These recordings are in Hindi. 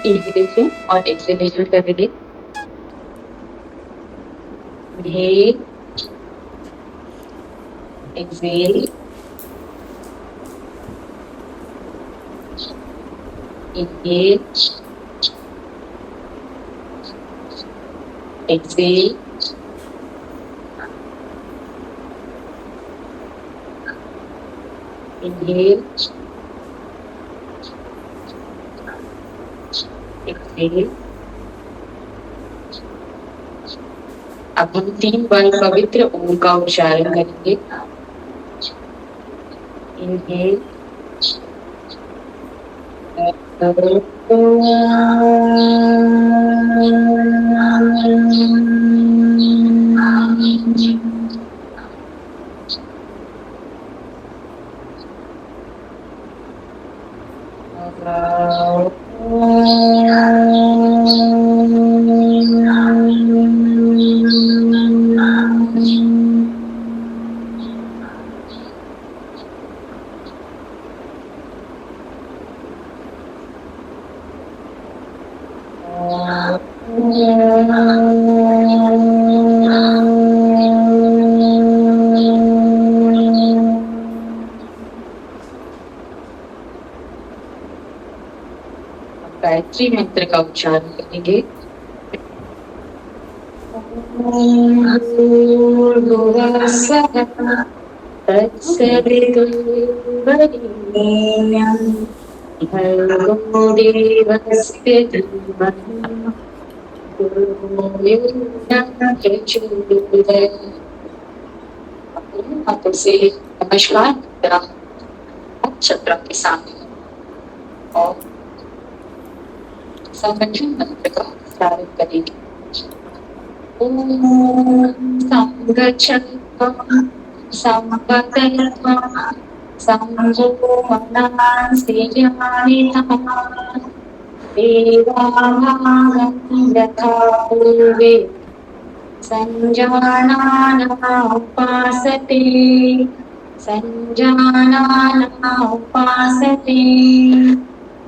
इनहेलेशन और एक्सहेलेशन करेंगे। Inhale, exhale, inhale, exhale, inhale, exhale. अब हम 3 बार पवित्र ओम का उच्चारण करेंगे। इनहेल, गायत्री मंत्र का उच्चारण करेंगे। ओम भूर्भुवः स्वः तत्सवितुर्वरेण्यं भर्गो देवस्य धीमहि धियो यो नः प्रचोदयात्। हाथों से नमस्कार मुद्रा चक्र के सामने और संगठन मंत्र का उच्चारण करेंगे। ओम संगच्छत्वं संवदत्वं संगो मनांस्तेजानि नमः देवानां यथा पूर्वे संजानाना उपासते संजानाना उपासते।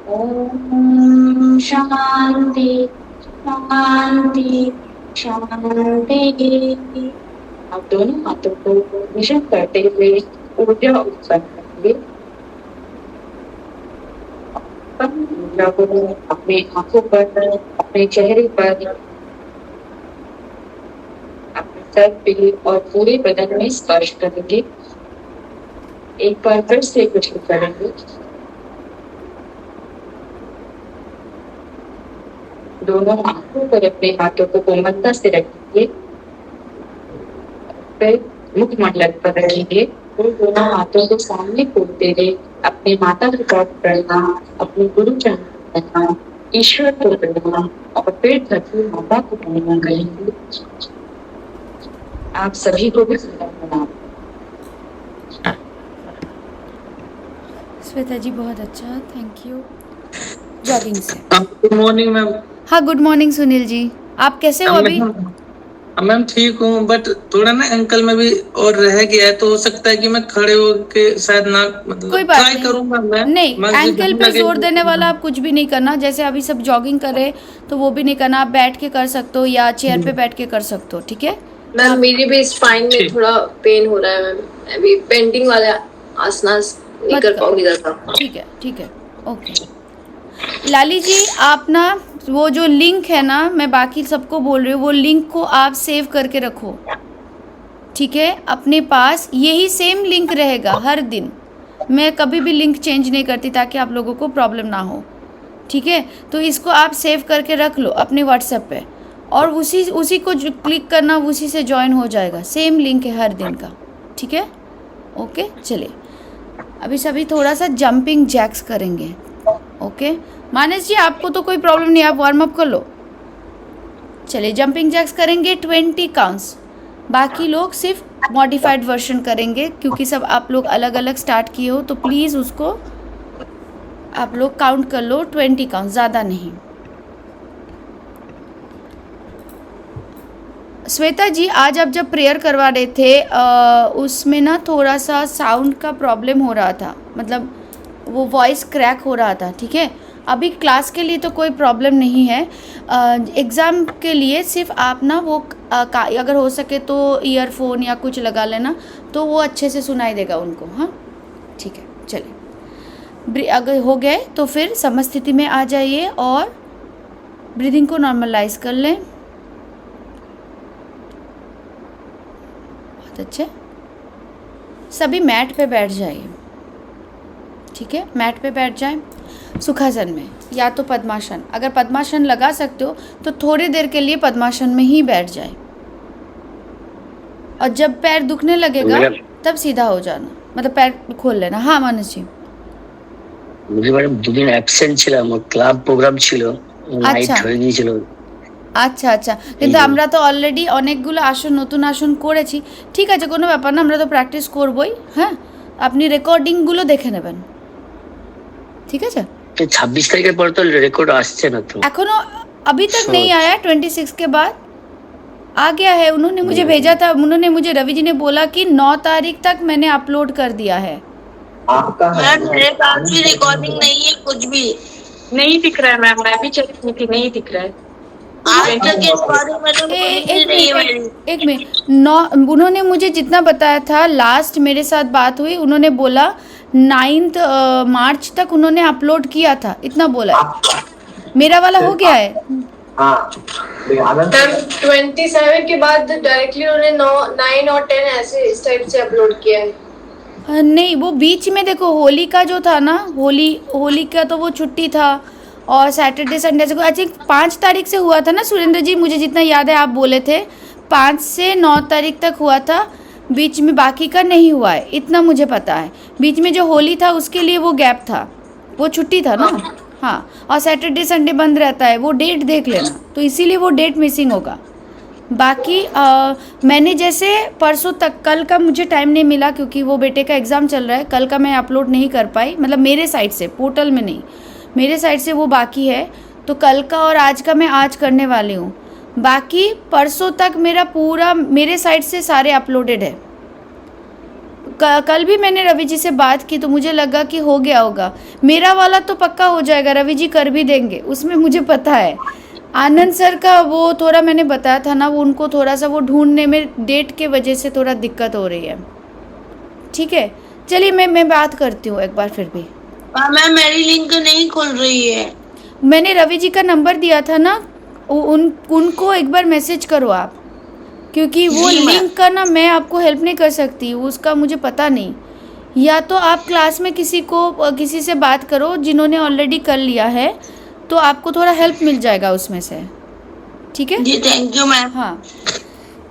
ओम शांति शांति शांति। आप दोनों हाथों को निषेध करते हुए ऊर्जा उत्पन्न करेंगे। ऊर्जा को अपने आंखों पर, अपने चेहरे पर, अपने सर पे और पूरे बदन में स्पर्श करेंगे। एक बार फिर से कुछ करेंगे। दोनों आंखों पर अपने हाथों को कोमलता से रखेंगे। फिर मुखमंडल पर रखेंगे। फिर दोनों हाथों को सामने खोलते हुए अपने माता पिता को प्रणाम, अपने गुरुजन को प्रणाम, ईश्वर को प्रणाम और फिर धरती माता को प्रणाम करेंगे। आप सभी को भी प्रणाम। श्वेता जी बहुत अच्छा, थैंक यू। जॉगिंग से। Good morning ma'am. हाँ गुड मॉर्निंग सुनील जी, आप कैसे हो अभी? मैम ठीक हूँ, बट थोड़ा ना अंकल में भी और रह गया है, तो हो सकता है कि मैं खड़े होके शायद ना, मतलब कोई बात ट्राई करूंगा मैं। नहीं, एंकल पे जोर देने वाला आप कुछ भी नहीं करना। जैसे अभी सब जॉगिंग कर रहे तो वो भी नहीं करना, आप बैठ के कर सकते हो या चेयर पे बैठ के कर सकते हो, ठीक है मैम? मेरी भी स्पाइन में थोड़ा पेन हो रहा है मैम, अभी बेंडिंग वाले आसनास नहीं कर पाऊंगी ज़्यादा। ठीक है ठीक है, ओके। लाली जी आप ना वो जो लिंक है ना, मैं बाकी सबको बोल रही हूँ, वो लिंक को आप सेव करके रखो, ठीक है, अपने पास। यही सेम लिंक रहेगा हर दिन, मैं कभी भी लिंक चेंज नहीं करती ताकि आप लोगों को प्रॉब्लम ना हो, ठीक है। तो इसको आप सेव करके रख लो अपने व्हाट्सएप पे, और उसी को जो क्लिक करना उसी से ज्वाइन हो जाएगा। सेम लिंक है हर दिन का, ठीक है, ओके। चलिए अभी सभी थोड़ा सा जंपिंग जैक्स करेंगे, ओके। मानस जी आपको तो कोई प्रॉब्लम नहीं, आप वार्म अप कर लो। चलिए जंपिंग जैक्स करेंगे 20 काउंट्स। बाकी लोग सिर्फ मॉडिफाइड वर्जन करेंगे, क्योंकि सब आप लोग अलग अलग स्टार्ट किए हो, तो प्लीज़ उसको आप लोग काउंट कर लो 20 काउंट, ज़्यादा नहीं। श्वेता जी आज आप जब प्रेयर करवा रहे थे उसमें ना थोड़ा सा साउंड का प्रॉब्लम हो रहा था, मतलब वो वॉइस क्रैक हो रहा था, ठीक है। अभी क्लास के लिए तो कोई प्रॉब्लम नहीं है, एग्ज़ाम के लिए सिर्फ आप ना वो अगर हो सके तो ईयरफोन या कुछ लगा लेना, तो वो अच्छे से सुनाई देगा उनको। हाँ ठीक है, चलिए अगर हो गए तो फिर समस्थिति में आ जाइए और ब्रीदिंग को नॉर्मलाइज कर लें। बहुत अच्छे, सभी मैट पे बैठ जाइए। ठीक है, मैट पे बैठ जाएं सुखासन में या तो पद्मासन। अगर पद्मासन लगा सकते हो तो थोड़ी देर के लिए पद्मासन में ही बैठ जाए, और जब पैर दुखने लगेगा तब सीधा हो जाना, मतलब पैर खोल लेना। हाँ मानस जी। मुझे मैडम দুদিন অ্যাবসেন্ট ছিলাম, ক্লাব প্রোগ্রাম ছিল, নাইট আচ্ছা হয়ে গিয়েছিল। আচ্ছা আচ্ছা, কিন্তু আমরা তো অলরেডি অনেকগুলো আসন, নতুন আসন করেছি। ঠিক আছে, কোনো ব্যাপার না, আমরা তো প্র্যাকটিস করবই। হ্যাঁ, আপনি রেকর্ডিংগুলো দেখে নেবেন, ঠিক আছে? 26 তারিখের পর তো রেকর্ড আসছে না তো एखोनो अभी तक नहीं आया। 26 के बाद आ गया है, उन्होंने मुझे भेजा था, उन्होंने मुझे रवि जी ने बोला कि 9 तारीख तक मैंने अपलोड कर दिया है। मैम मेरे पास भी रिकॉर्डिंग नहीं है, कुछ भी नहीं दिख रहा है मैम, मैं भी चेक की थी, नहीं दिख रहा है। आज तक इस बारे में तो कुछ भी नहीं है मेरी। एक मिनट, 9 उन्होंने मुझे जितना बताया था, लास्ट मेरे साथ बात हुई, उन्होंने बोला 9 मार्च तक उन्होंने अपलोड किया था, इतना बोला है। मेरा वाला हो गया है। मैम 27 के बाद डायरेक्टली उन्होंने 9 और 10 ऐसे इस टाइप से अपलोड किया है। नहीं, वो बीच में देखो होली का जो था ना, होली का तो वो छुट्टी था, और सैटरडे संडे से आई थिंक 5 तारीख से हुआ था ना सुरेंद्र जी, मुझे जितना याद है आप बोले थे 5 से 9 तारीख तक हुआ था, बीच में बाकी का नहीं हुआ है, इतना मुझे पता है। बीच में जो होली था उसके लिए वो गैप था, वो छुट्टी था ना। हाँ, और सैटरडे संडे बंद रहता है, वो डेट देख लेना, तो इसीलिए वो डेट मिसिंग होगा। बाकी मैंने जैसे परसों तक, कल का मुझे टाइम नहीं मिला क्योंकि वो बेटे का एग्ज़ाम चल रहा है, कल का मैं अपलोड नहीं कर पाई, मतलब मेरे साइड से, पोर्टल में नहीं, मेरे साइड से वो बाकी है, तो कल का और आज का मैं आज करने वाली हूँ। बाकी परसों तक मेरा पूरा मेरे साइड से सारे अपलोडेड है। कल भी मैंने रवि जी से बात की तो मुझे लगा कि हो गया होगा, मेरा वाला तो पक्का हो जाएगा, रवि जी कर भी देंगे, उसमें मुझे पता है। आनंद सर का वो थोड़ा मैंने बताया था ना, वो उनको थोड़ा सा वो ढूंढने में डेट के वजह से थोड़ा दिक्कत हो रही है। ठीक है, चलिए मैं बात करती हूँ एक बार फिर भी। मैम मेरी लिंक नहीं खुल रही है। मैंने रवि जी का नंबर दिया था ना, उनको एक बार मैसेज करो आप, क्योंकि वो लिंक का ना मैं आपको हेल्प नहीं कर सकती, उसका मुझे पता नहीं। या तो आप क्लास में किसी से बात करो जिन्होंने ऑलरेडी कर लिया है, तो आपको थोड़ा हेल्प मिल जाएगा उसमें से। ठीक है जी, थैंक यू मैम। हाँ,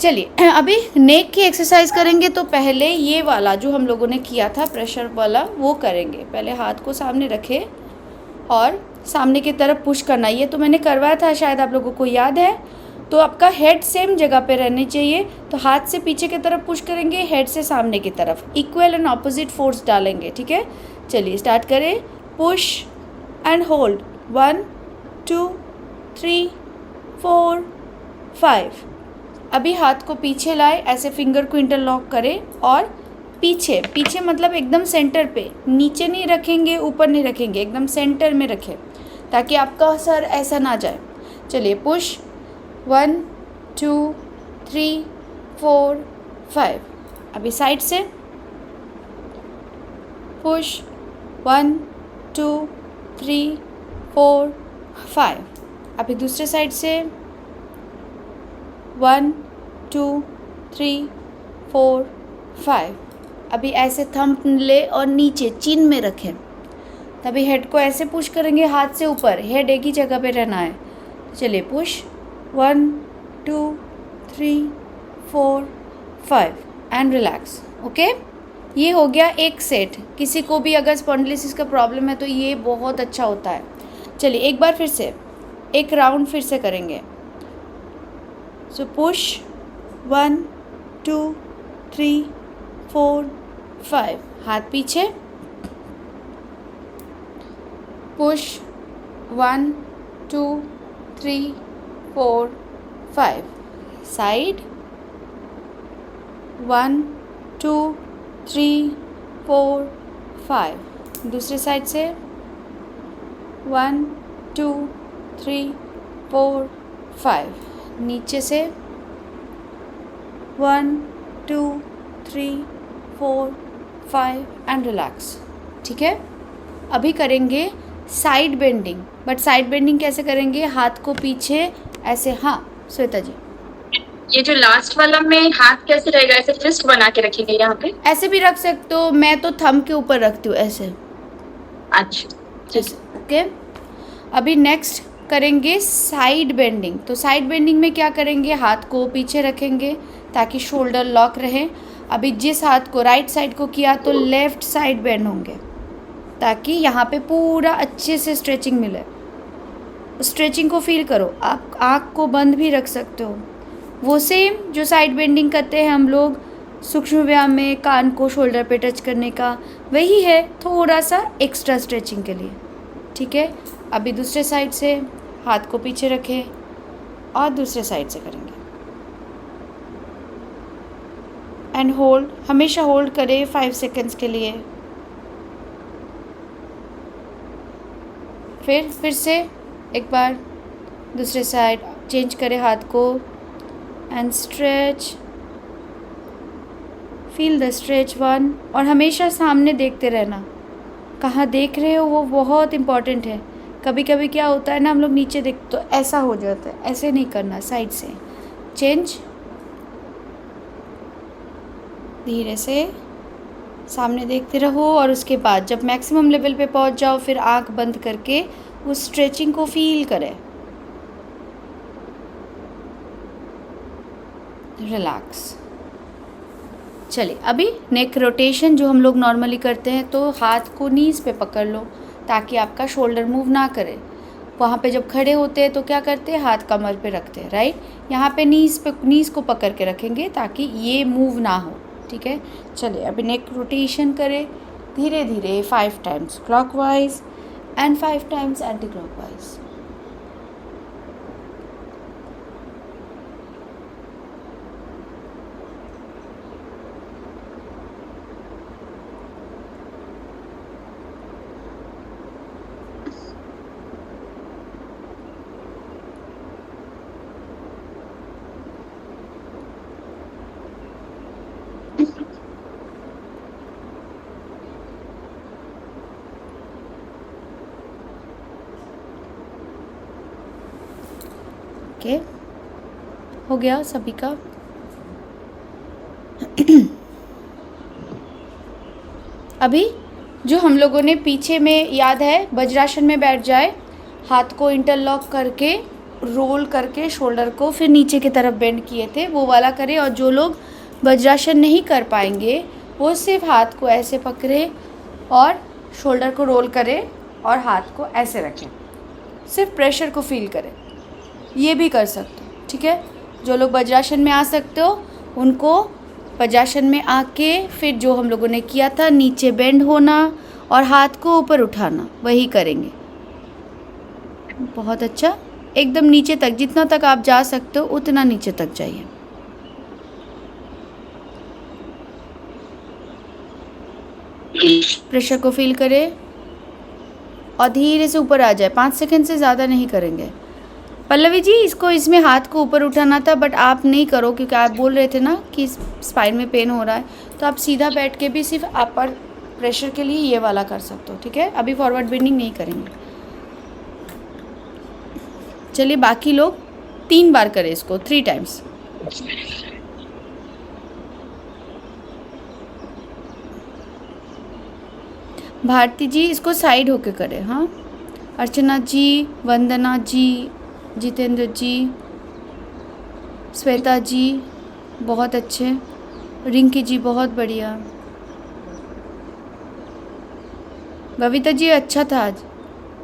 चलिए अभी नेक की एक्सरसाइज करेंगे, तो पहले ये वाला जो हम लोगों ने किया था प्रेशर वाला वो करेंगे। पहले हाथ को सामने रखें और सामने की तरफ पुश करना, ये तो मैंने करवाया था, शायद आप लोगों को याद है। तो आपका हेड सेम जगह पे रहनी चाहिए, तो हाथ से पीछे की तरफ पुश करेंगे, हेड से सामने की तरफ, इक्वल एंड ऑपोजिट फोर्स डालेंगे। ठीक है, चलिए स्टार्ट करें। Push and hold, 1 2 3 4 5। अभी हाथ को पीछे लाए, ऐसे फिंगर को इंटरलॉक करें और पीछे मतलब एकदम सेंटर पे, नीचे नहीं रखेंगे, ऊपर नहीं रखेंगे, एकदम सेंटर में रखें ताकि आपका सर ऐसा ना जाए। चलिए पुश, 1 2 3 4 5। अभी साइड से पुश, 1 2 3 4 5। अभी दूसरे साइड से 1 2 3 4 5। अभी ऐसे थंब ले और नीचे चिन में रखें, तभी हेड को ऐसे पुश करेंगे, हाथ से ऊपर, हेड एक ही जगह पे रहना है। चलिए पुश, 1 2 3 4 5 एंड रिलैक्स। ओके, ये हो गया एक सेट। किसी को भी अगर स्पॉन्डिलोसिस का प्रॉब्लम है तो ये बहुत अच्छा होता है। चलिए एक बार फिर से एक राउंड फिर से करेंगे। सो पुश, 1 2 3 4 5, हाथ पीछे, पुश, 1 2 3 4 5, साइड, 1 2 3 4 5, दूसरे साइड से 1 2 3 4 5, नीचे से 1 2 3 4 5 एंड रिलैक्स। ठीक है, अभी करेंगे side bending, but side bending कैसे करेंगे? हाथ को पीछे ऐसे। हाँ श्वेता जी, ये जो लास्ट वाला में हाथ कैसे रहेगा? ऐसे फिस्ट बना के रखेंगे यहाँ पे? ऐसे भी रख सकते हो, मैं तो थंब के ऊपर रखती हूँ ऐसे। अच्छा ठीक ऐसे, ओके। अभी नेक्स्ट करेंगे साइड बेंडिंग। तो साइड बेंडिंग में क्या करेंगे? हाथ को पीछे रखेंगे ताकि शोल्डर लॉक रहे। अभी जिस हाथ को राइट साइड को किया तो लेफ्ट साइड बेंड होंगे ताकि यहाँ पे पूरा अच्छे से स्ट्रेचिंग मिले। स्ट्रेचिंग को फील करो। आप आँख को बंद भी रख सकते हो। वो सेम जो साइड बेंडिंग करते हैं हम लोग सूक्ष्म व्यायाम में, कान को शोल्डर पे टच करने का, वही है, थोड़ा सा एक्स्ट्रा स्ट्रेचिंग के लिए। ठीक है, अभी दूसरे साइड से हाथ को पीछे रखें और दूसरे साइड से करेंगे एंड होल्ड। हमेशा होल्ड करें 5 सेकेंड्स के लिए। फिर से एक बार दूसरे साइड चेंज करें हाथ को and stretch, feel the stretch 1। और हमेशा सामने देखते रहना, कहाँ देख रहे हो वो बहुत इम्पॉर्टेंट है। कभी कभी क्या होता है ना, हम लोग नीचे देख तो ऐसा हो जाता है, ऐसे नहीं करना, साइड से चेंज, धीरे से सामने देखते रहो। और उसके बाद जब मैक्सिमम लेवल पे पहुंच जाओ फिर आंख बंद करके उस स्ट्रेचिंग को फील करें। रिलैक्स। चलिए अभी नेक रोटेशन जो हम लोग नॉर्मली करते हैं, तो हाथ को नीज़ पे पकड़ लो ताकि आपका शोल्डर मूव ना करे। वहाँ पे जब खड़े होते हैं तो क्या करते हैं? हाथ कमर पे रखते हैं, राइट। यहाँ पे नीज़ को पकड़ के रखेंगे ताकि ये मूव ना हो। ठीक है, चलिए अभी नेक रोटेशन करें धीरे धीरे 5 times clockwise and 5 times anti clockwise. Okay, हो गया सभी का। अभी जो हम लोगों ने पीछे में याद है, वज्रासन में बैठ जाए, हाथ को इंटरलॉक करके रोल करके शोल्डर को फिर नीचे की तरफ बेंड किए थे, वो वाला करें। और जो लोग वज्रासन नहीं कर पाएंगे वो सिर्फ हाथ को ऐसे पकड़े और शोल्डर को रोल करें और हाथ को ऐसे रखें, सिर्फ प्रेशर को फील करें। ये भी कर सकते हो। ठीक है, जो लोग वज्रासन में आ सकते हो उनको वज्रासन में आके फिर जो हम लोगों ने किया था, नीचे बेंड होना और हाथ को ऊपर उठाना, वही करेंगे। बहुत अच्छा, एकदम नीचे तक, जितना तक आप जा सकते हो उतना नीचे तक जाइए। प्रेशर को फील करें और धीरे से ऊपर आ जाए। 5 सेकंड से ज़्यादा नहीं करेंगे। पल्लवी जी, इसको इसमें हाथ को ऊपर उठाना था बट आप नहीं करो क्योंकि आप बोल रहे थे ना कि स्पाइन में पेन हो रहा है, तो आप सीधा बैठ के भी सिर्फ अपर प्रेशर के लिए ये वाला कर सकते हो। ठीक है, अभी फॉरवर्ड बेंडिंग नहीं करेंगे। चलिए बाकी लोग 3 बार करें इसको, 3 टाइम्स। भारती जी इसको साइड होके करें। हाँ, अर्चना जी, वंदना जी, जितेंद्र जी, श्वेता जी बहुत अच्छे, रिंकी जी बहुत बढ़िया, बबीता जी अच्छा था आज,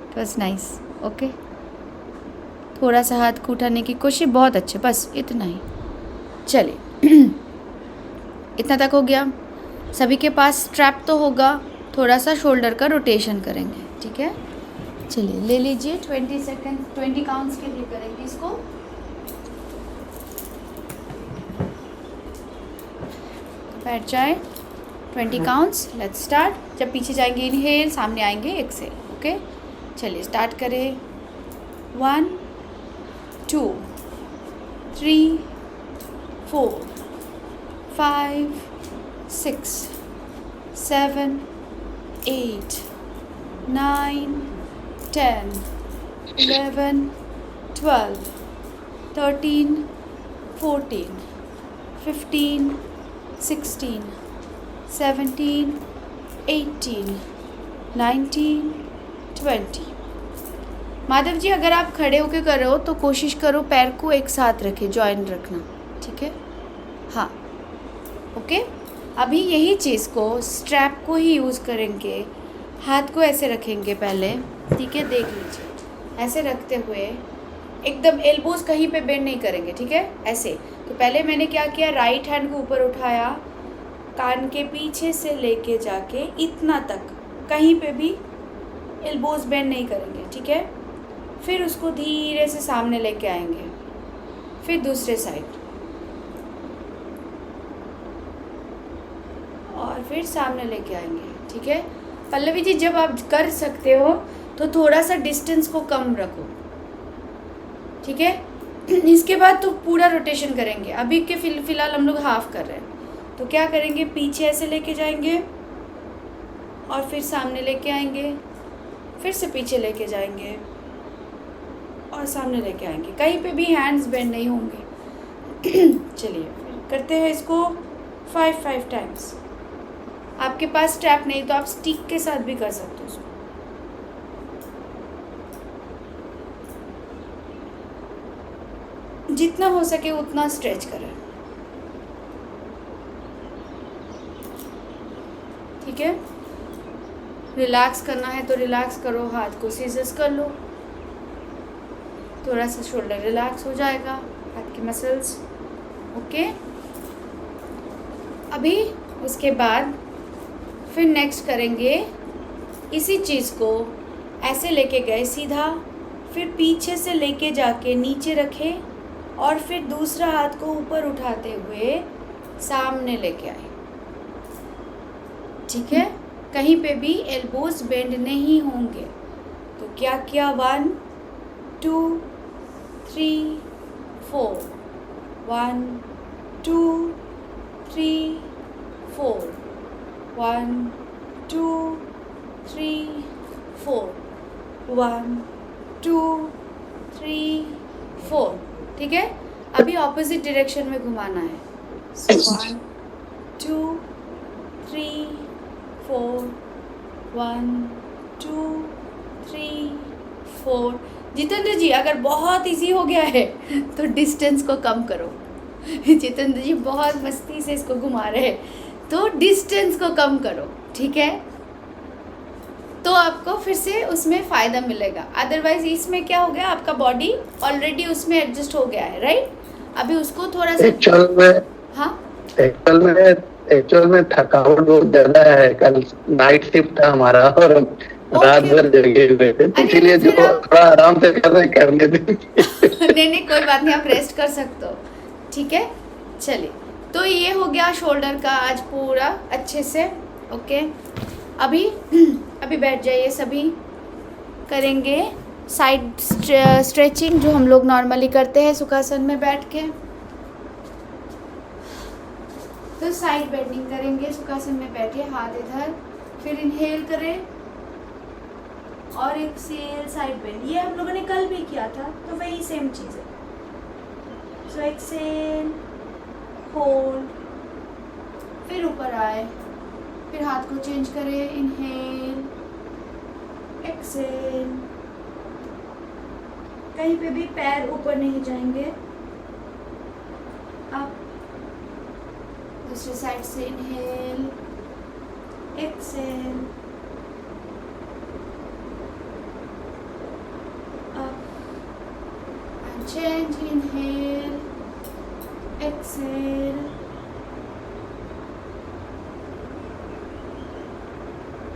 इट वॉज नाइस। ओके, थोड़ा सा हाथ को उठाने की कोशिश, बहुत अच्छे, बस इतना ही। चलिए इतना तक हो गया। सभी के पास स्ट्रैप तो होगा, थोड़ा सा शोल्डर का रोटेशन करेंगे। ठीक है, चलिए ले लीजिए। 20 सेकेंड 20 काउंट्स के लिए करेंगे इसको। बैठ जाए, 20 काउंट्स, लेट्स स्टार्ट। जब पीछे जाएंगे इनहेल, सामने आएंगे एक्सेल। ओके, चलिए स्टार्ट करें। 1 2 3 4 5 6 7 8 9 10 11 12 13 14 15 16 17 18 19 20। माधव जी अगर आप खड़े होकर कर रहे हो तो कोशिश करो पैर को एक साथ रखे, जॉइन रखना, ठीक है? हाँ, ओके। अभी यही चीज़ को स्ट्रैप को ही यूज़ करेंगे। हाथ को ऐसे रखेंगे पहले, ठीक है? देख लीजिए, ऐसे रखते हुए एकदम एल्बोज कहीं पे बेंड नहीं करेंगे, ठीक है? ऐसे। तो पहले मैंने क्या किया, राइट हैंड को ऊपर उठाया, कान के पीछे से लेके जाके इतना तक, कहीं पे भी एल्बोज बेंड नहीं करेंगे, ठीक है? फिर उसको धीरे से सामने लेके आएंगे, फिर दूसरे साइड, और फिर सामने लेके आएंगे, ठीक है? पल्लवी जी जब आप कर सकते हो तो थोड़ा सा डिस्टेंस को कम रखो, ठीक है? इसके बाद तो पूरा रोटेशन करेंगे। अभी के फिलहाल हम लोग हाफ कर रहे हैं, तो क्या करेंगे, पीछे ऐसे लेके जाएंगे और फिर सामने लेके आएंगे, फिर से पीछे लेके जाएंगे और सामने लेके आएंगे। कहीं पे भी हैंड्स बेंड नहीं होंगे। चलिए फिर करते हैं इसको 5 टाइम्स। आपके पास स्ट्रैप नहीं तो आप स्टिक के साथ भी कर सकते हो उसको। जितना हो सके उतना स्ट्रेच करें, ठीक है? रिलैक्स करना है तो रिलैक्स करो, हाथ को सीजर्स कर लो, थोड़ा सा शोल्डर रिलैक्स हो जाएगा, हाथ की मसल्स, ओके? अभी उसके बाद फिर नेक्स्ट करेंगे इसी चीज़ को, ऐसे लेके गए सीधा, फिर पीछे से लेके जाके नीचे रखे और फिर दूसरा हाथ को ऊपर उठाते हुए सामने लेके आए, ठीक है? कहीं पे भी एल्बोज बेंड नहीं होंगे। तो क्या किया, 1 2 3 4, 1 2 3 4, 1 2 3 4, 1 2 3 4, ठीक है? अभी ऑपोजिट डायरेक्शन में घुमाना है। 1 2 3 4, 1 2 3 4। जितेंद्र जी अगर बहुत इजी हो गया है तो डिस्टेंस को कम करो। जितेंद्र जी बहुत मस्ती से इसको घुमा रहे हैं, तो डिस्टेंस को कम करो, ठीक है? तो आपको फिर से उसमें फ़ायदा मिलेगा। अदरवाइज इसमें क्या हो गया, आपका बॉडी ऑलरेडी उसमें एडजस्ट हो गया है, राइट? अभी उसको थोड़ा सा एक्चुअल में थकावट बहुत ज्यादा है। कल नाइट शिफ्ट था हमारा और रात भर जगे हुए थे, तो इसलिए जो थोड़ा आराम से करने दें। नहीं कोई बात नहीं, आप रेस्ट कर सकते हो, ठीक है? चलिए, तो ये हो गया शोल्डर का आज पूरा अच्छे से, ओके? अभी बैठ जाइए, सभी करेंगे साइड स्ट्रेचिंग जो हम लोग नॉर्मली करते हैं सुखासन में बैठ के। तो साइड बेंडिंग करेंगे, सुखासन में बैठिए, हाथ इधर, फिर इनहेल करें और एक्सेल साइड बेंड। ये हम लोगों ने कल भी किया था, तो वही सेम चीज़ है। सो एक्सेल, होल्ड, फिर ऊपर आए, फिर हाथ को चेंज करें, इनहेल, एक्सेल, कहीं पे भी पैर ऊपर नहीं जाएंगे। अप, दूसरी साइड से inhale, exhale, up and change, inhale, exhale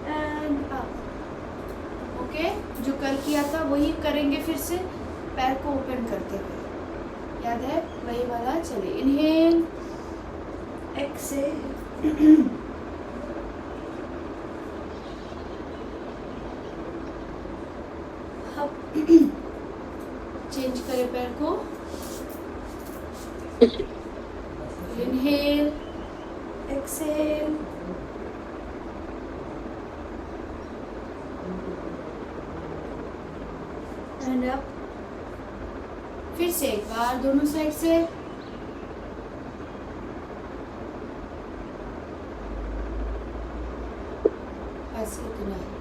and up, okay? जो कल किया था वही करेंगे फिर से, पैर को ओपन करते हुए, याद है वही वाला। चलिए, इनहेल, एक्सेल, अब चेंज करें पैर को, इनहेल एक्सेल, एंड अप। फिर से एक बार दोनों साइड से, बस इतना ही।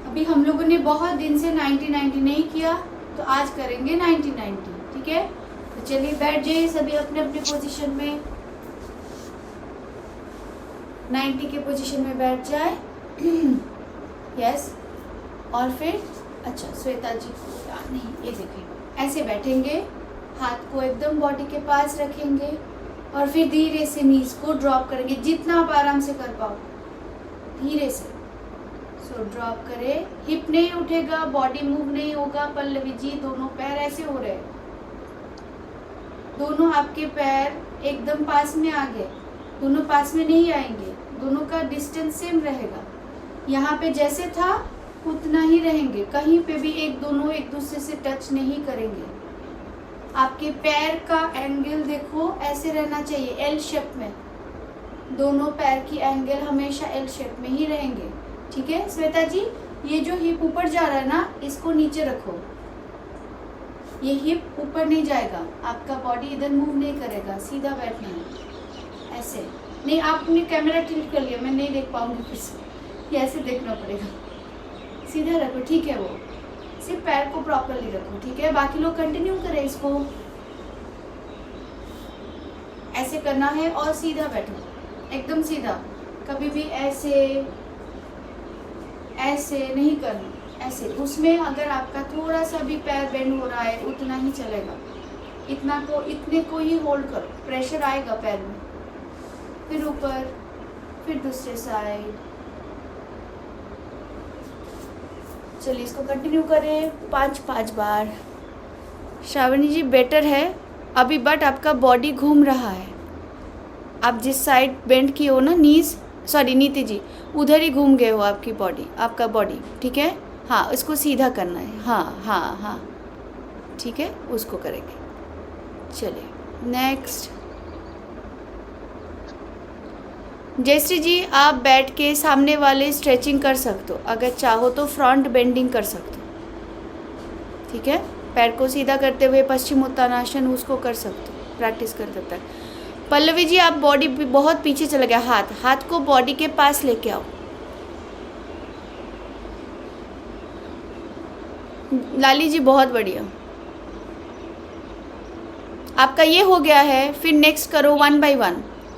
अभी हम लोगों ने बहुत दिन से 90-90 नहीं किया, तो आज करेंगे 90-90, ठीक है। तो चलिए बैठ जाइए सभी अपने अपने पोजीशन में, 90 के पोजीशन में बैठ जाए। यस। और फिर अच्छा श्वेता जी को नहीं, ये देखिए ऐसे बैठेंगे, हाथ को एकदम बॉडी के पास रखेंगे और फिर धीरे से नीज को ड्रॉप करेंगे, जितना आप आराम से कर पाओ, धीरे से। सो ड्रॉप करें, हिप नहीं उठेगा, बॉडी मूव नहीं होगा। पल्लवी जी दोनों पैर ऐसे हो रहे, दोनों आपके पैर एकदम पास में आ गए, दोनों पास में नहीं आएंगे, दोनों का डिस्टेंस सेम रहेगा। यहाँ पे जैसे था उतना ही रहेंगे, कहीं पे भी दोनों एक दूसरे से टच नहीं करेंगे। आपके पैर का एंगल देखो ऐसे रहना चाहिए, एल शेप में, दोनों पैर की एंगल हमेशा एल शेप में ही रहेंगे, ठीक है। श्वेता जी ये जो हिप ऊपर जा रहा है ना, इसको नीचे रखो, ये हिप ऊपर नहीं जाएगा, आपका बॉडी इधर मूव नहीं करेगा, सीधा बैठना है ऐसे। नहीं आपने कैमरा टिल्ट कर लिया, मैं नहीं देख पाऊंगी, फिर से ये ऐसे देखना पड़ेगा, सीधा रखो, ठीक है। वो सिर्फ पैर को प्रॉपरली रखो, ठीक है। बाकी लोग कंटिन्यू करें इसको, ऐसे करना है और सीधा बैठो, एकदम सीधा, कभी भी ऐसे ऐसे नहीं करना, ऐसे। उसमें अगर आपका थोड़ा सा भी पैर बेंड हो रहा है उतना ही चलेगा, इतने को ही होल्ड करो, प्रेशर आएगा पैर में। फिर ऊपर, फिर दूसरे साइड। चलिए इसको कंटिन्यू करें 5-5 बार। श्रावणी जी बेटर है अभी, बट आपका बॉडी घूम रहा है, आप जिस साइड बेंड की हो ना, नीज, सॉरी नीति जी, उधर ही घूम गए हो आपकी बॉडी, आपका बॉडी, ठीक है। हाँ इसको सीधा करना है, हाँ हाँ हाँ ठीक है, उसको करेंगे। चलिए नेक्स्ट। जयश्री जी आप बैठ के सामने वाले स्ट्रेचिंग कर सकते हो, अगर चाहो तो फ्रंट बेंडिंग कर सकते हो, ठीक है। पैर को सीधा करते हुए पश्चिमोत्तानासन उसको कर सकते हो, प्रैक्टिस करते पैर। पल्लवी जी आप बॉडी बहुत पीछे चला गया, हाथ को बॉडी के पास लेके आओ। लाली जी बहुत बढ़िया, आपका ये हो गया है। फिर नेक्स्ट करो 1 बाय 1,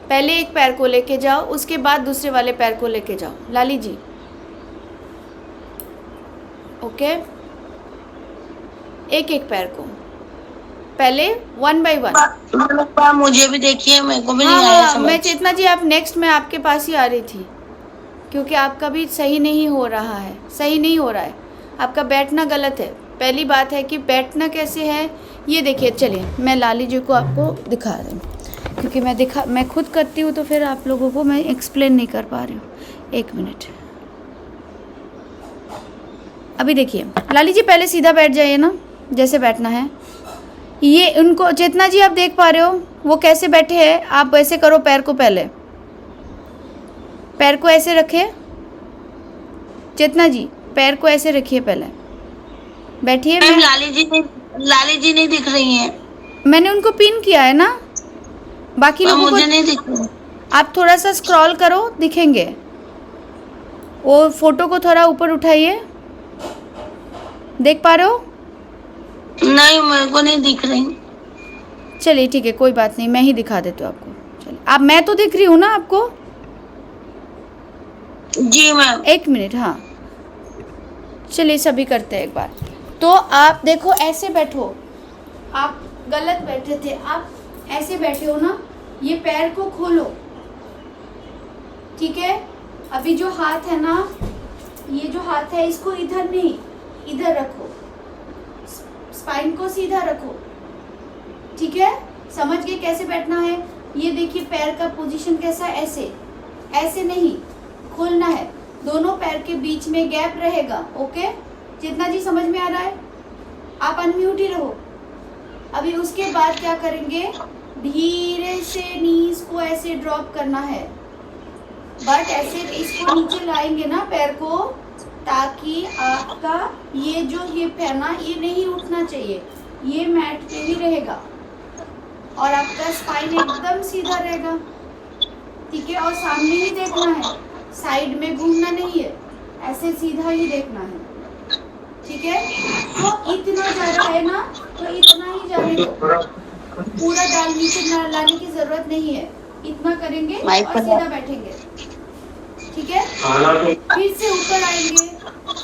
पहले एक पैर को लेके जाओ, उसके बाद दूसरे वाले पैर को लेके जाओ। लाली जी ओके, एक पैर को पहले 1 बाय 1। मुझे भी देखिए, मेरे को भी हाँ, नहीं आया समझ। मैं चेतना जी आप नेक्स्ट, मैं आपके पास ही आ रही थी, क्योंकि आपका भी सही नहीं हो रहा है, सही नहीं हो रहा है, आपका बैठना गलत है। पहली बात है कि बैठना कैसे है ये देखिए। चलिए मैं लाली जी को आपको दिखा रही हूँ, क्योंकि मैं खुद करती हूँ तो फिर आप लोगों को मैं एक्सप्लेन नहीं कर पा रही हूँ। 1 मिनट। अभी देखिए लाली जी पहले सीधा बैठ जाइए ना, जैसे बैठना है। ये उनको चेतना जी आप देख पा रहे हो वो कैसे बैठे हैं, आप वैसे करो। पैर को पहले, पैर को ऐसे रखिए। चेतना जी पैर को ऐसे रखिए, पहले बैठिए। लाली जी नहीं दिख रही हैं। मैंने उनको पिन किया है ना, बाकी लोगों मुझे को नहीं दिख रही। आप थोड़ा सा स्क्रॉल करो, दिखेंगे। वो फोटो को थोड़ा ऊपर उठाइए, देख पा रहे हो? नहीं मेरे को नहीं दिख रही। चलिए ठीक है, कोई बात नहीं, मैं ही दिखा देती हूँ आपको। चलिए आप, मैं तो दिख रही हूँ ना आपको? जी मैम। 1 मिनट। हाँ चलिए सभी करते हैं एक बार। तो आप देखो ऐसे बैठो, आप गलत बैठे थे, आप ऐसे बैठे हो ना, ये पैर को खोलो, ठीक है। अभी जो हाथ है ना, ये जो हाथ है इसको इधर नहीं, इधर रखो, स्पाइन को सीधा रखो, ठीक है। समझ गए कैसे बैठना है? ये देखिए पैर का पोजीशन कैसा, ऐसे ऐसे नहीं खोलना है, दोनों पैर के बीच में गैप रहेगा। ओके चेतना जी समझ में आ रहा है? आप अनम्यूट ही रहो। अभी उसके बाद क्या करेंगे, धीरे से नीज को ऐसे ड्रॉप करना है, बट ऐसे इसको नीचे लाएंगे ना पैर को, ताकि आपका ये जो हिप है ना ये नहीं उठना चाहिए, ये मैट पे ही रहेगा और आपका स्पाइन एकदम सीधा रहेगा। ठीक है, और सामने ही देखना है, साइड में घूमना नहीं है, ऐसे सीधा ही देखना है। ठीक है, तो इतना जा रहा है ना तो इतना ही जाने दो, पूरा डाल नीचे लाने की जरूरत नहीं है, इतना करेंगे और सीधा बैठेंगे। ठीक है, फिर से ऊपर आएंगे,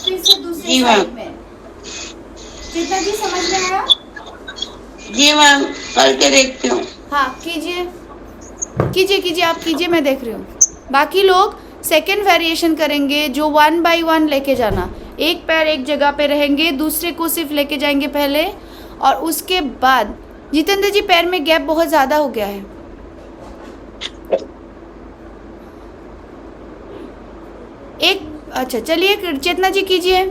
फिर से दूसरी साइड में। चेतना जी समझ में आया? जी मैम, करके देखती हूँ। हाँ कीजिए कीजिए कीजिए, आप कीजिए, मैं देख रही हूँ। बाकी लोग सेकेंड वेरिएशन करेंगे, जो 1 बाय 1 लेके जाना, एक पैर एक जगह पे रहेंगे, दूसरे को सिर्फ लेके जाएंगे पहले, और उसके बाद जितेंद्र जी पैर में गैप बहुत ज़्यादा हो गया है। एक अच्छा चलिए चेतना जी कीजिए,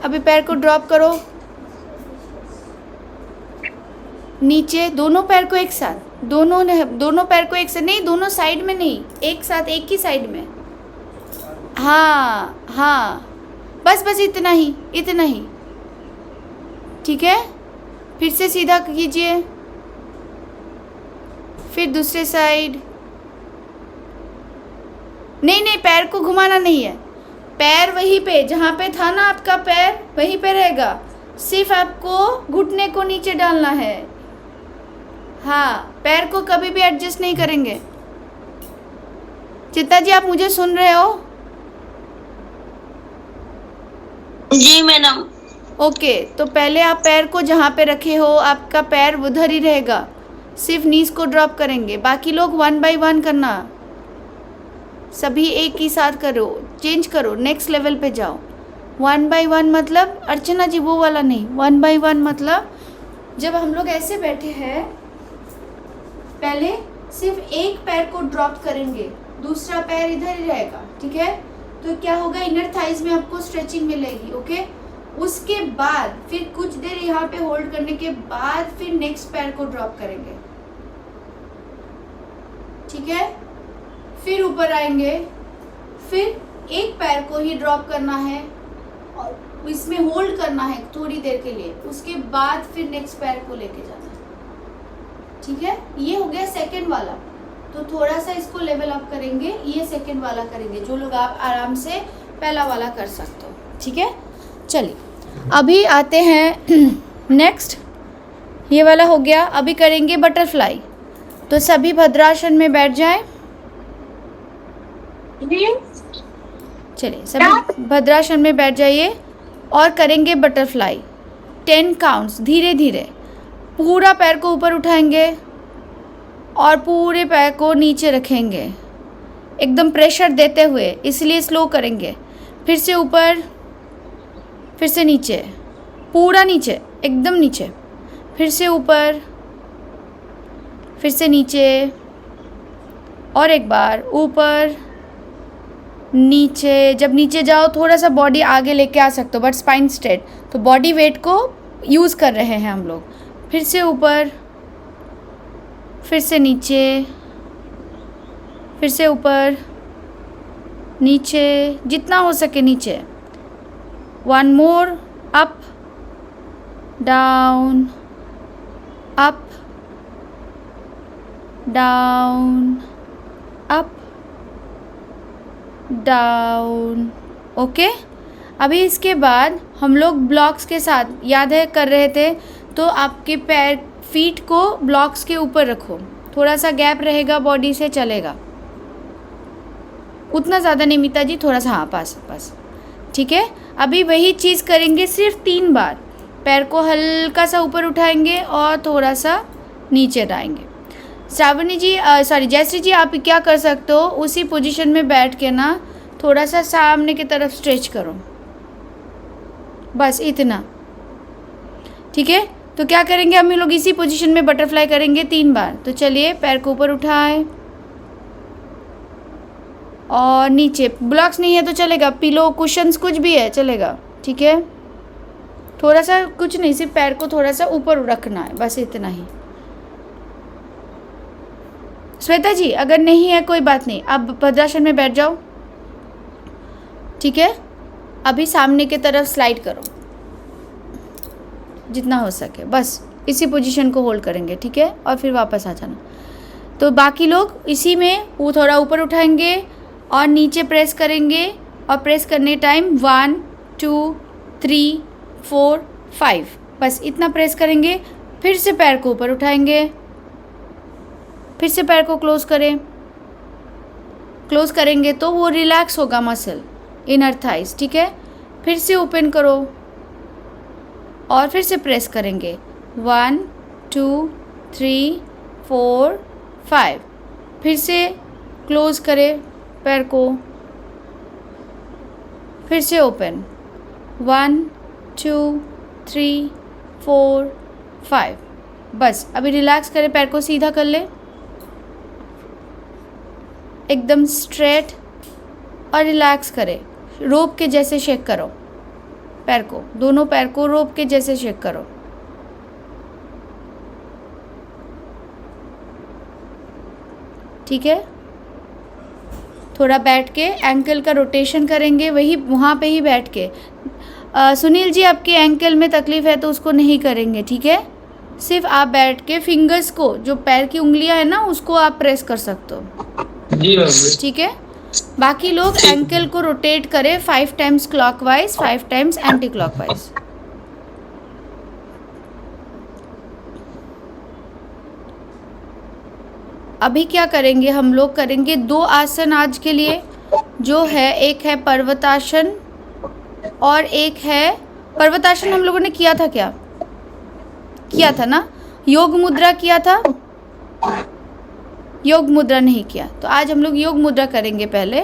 अभी पैर को ड्रॉप करो नीचे, दोनों पैर को एक साथ, दोनों पैर को एक साथ नहीं, दोनों साइड में नहीं, एक साथ एक ही साइड में। हाँ हाँ बस बस इतना ही, इतना ही। ठीक है, फिर से सीधा कीजिए, फिर दूसरे साइड। नहीं नहीं, पैर को घुमाना नहीं है, पैर वहीं पे जहाँ पे था ना आपका पैर वहीं पे रहेगा, सिर्फ आपको घुटने को नीचे डालना है। हाँ, पैर को कभी भी एडजस्ट नहीं करेंगे। चित्ता जी आप मुझे सुन रहे हो? जी मैडम। ओके, तो पहले आप पैर को जहाँ पे रखे हो आपका पैर उधर ही रहेगा, सिर्फ नीज को ड्रॉप करेंगे। बाकी लोग 1 बाय 1 करना, सभी एक ही साथ करो, चेंज करो, नेक्स्ट लेवल पे जाओ। 1 बाय 1 मतलब अर्चना जी वो वाला नहीं, 1 बाय 1 मतलब जब हम लोग ऐसे बैठे हैं, पहले सिर्फ एक पैर को ड्रॉप करेंगे, दूसरा पैर इधर ही रहेगा। ठीक है, तो क्या होगा, इनर थाइज में आपको स्ट्रेचिंग मिलेगी। ओके, उसके बाद फिर कुछ देर यहाँ पे होल्ड करने के बाद फिर नेक्स्ट पैर को ड्रॉप करेंगे। ठीक है, फिर ऊपर आएंगे, फिर एक पैर को ही ड्रॉप करना है और इसमें होल्ड करना है थोड़ी देर के लिए, उसके बाद फिर नेक्स्ट पैर को लेके जाना है। ठीक है, ये हो गया सेकंड वाला। तो थोड़ा सा इसको लेवल अप करेंगे, ये सेकंड वाला करेंगे, जो लोग आप आराम से पहला वाला कर सकते हो। ठीक है, चलिए अभी आते हैं नेक्स्ट, ये वाला हो गया। अभी करेंगे बटरफ्लाई, तो सभी भद्रासन में बैठ जाएं। चलिए सभी भद्रासन में बैठ जाइए और करेंगे बटरफ्लाई 10 काउंट्स। धीरे धीरे पूरा पैर को ऊपर उठाएंगे और पूरे पैर को नीचे रखेंगे, एकदम प्रेशर देते हुए, इसलिए स्लो करेंगे। फिर से ऊपर, फिर से नीचे, पूरा नीचे, एकदम नीचे, फिर से ऊपर, फिर से नीचे, और एक बार ऊपर नीचे। जब नीचे जाओ थोड़ा सा बॉडी आगे लेके आ सकते हो, बट स्पाइन स्ट्रेट, तो बॉडी वेट को यूज़ कर रहे हैं हम लोग। फिर से ऊपर, फिर से नीचे, फिर से ऊपर, नीचे, जितना हो सके नीचे। 1 more, up down, up down, up down. Okay, अभी इसके बाद हम लोग ब्लॉक्स के साथ, याद है कर रहे थे, तो आपके पैर फीट को ब्लॉक्स के ऊपर रखो, थोड़ा सा गैप रहेगा, बॉडी से चलेगा, उतना ज़्यादा नहीं मीता जी, थोड़ा सा, हाँ पास पास। ठीक है, अभी वही चीज़ करेंगे, सिर्फ 3 बार। पैर को हल्का सा ऊपर उठाएंगे और थोड़ा सा नीचे लाएंगे। श्रावणी जी, सॉरी जयश्री जी, आप क्या कर सकते हो, उसी पोजीशन में बैठ के ना थोड़ा सा सामने की तरफ स्ट्रेच करो, बस इतना। ठीक है, तो क्या करेंगे हम लोग, इसी पोजीशन में बटरफ्लाई करेंगे 3 बार। तो चलिए, पैर को ऊपर उठाए और नीचे। ब्लॉक्स नहीं है तो चलेगा, पिलो कुशन्स कुछ भी है चलेगा, ठीक है। थोड़ा सा, कुछ नहीं, सिर्फ पैर को थोड़ा सा ऊपर रखना है, बस इतना ही। श्वेता जी अगर नहीं है कोई बात नहीं, आप भद्रासन में बैठ जाओ, ठीक है। अभी सामने की तरफ स्लाइड करो जितना हो सके, बस इसी पोजीशन को होल्ड करेंगे, ठीक है, और फिर वापस आ जाना। तो बाकी लोग इसी में वो थोड़ा ऊपर उठाएंगे और नीचे प्रेस करेंगे, और प्रेस करने टाइम 1 2 3 4 5, बस इतना प्रेस करेंगे। फिर से पैर को ऊपर उठाएंगे, फिर से पैर को क्लोज करें। क्लोज करेंगे तो वो रिलैक्स होगा मसल इनर थाइस, ठीक है। फिर से ओपन करो और फिर से प्रेस करेंगे 1 2 3 4 5। फिर से क्लोज करें पैर को, फिर से ओपन 1 2 3 4 5। बस अभी रिलैक्स करें, पैर को सीधा कर ले, एकदम स्ट्रेट, और रिलैक्स करें। रोप के जैसे शेक करो पैर को, दोनों पैर को रोप के जैसे शेक करो। ठीक है, थोड़ा बैठ के एंकल का रोटेशन करेंगे, वही वहाँ पे ही बैठ के। सुनील जी आपके एंकल में तकलीफ़ है तो उसको नहीं करेंगे, ठीक है। सिर्फ आप बैठ के फिंगर्स को, जो पैर की उंगलियां है ना, उसको आप प्रेस कर सकते हो, ठीक है। बाकी लोग एंकल को रोटेट करें 5 times clockwise, 5 times anti clockwise. अभी क्या करेंगे हम लोग, करेंगे 2 आसन आज के लिए, जो है एक है पर्वतासन और एक है, पर्वतासन हम लोगों ने किया था, क्या किया था ना, योग मुद्रा किया था, योग मुद्रा नहीं किया। तो आज हम लोग योग मुद्रा करेंगे पहले।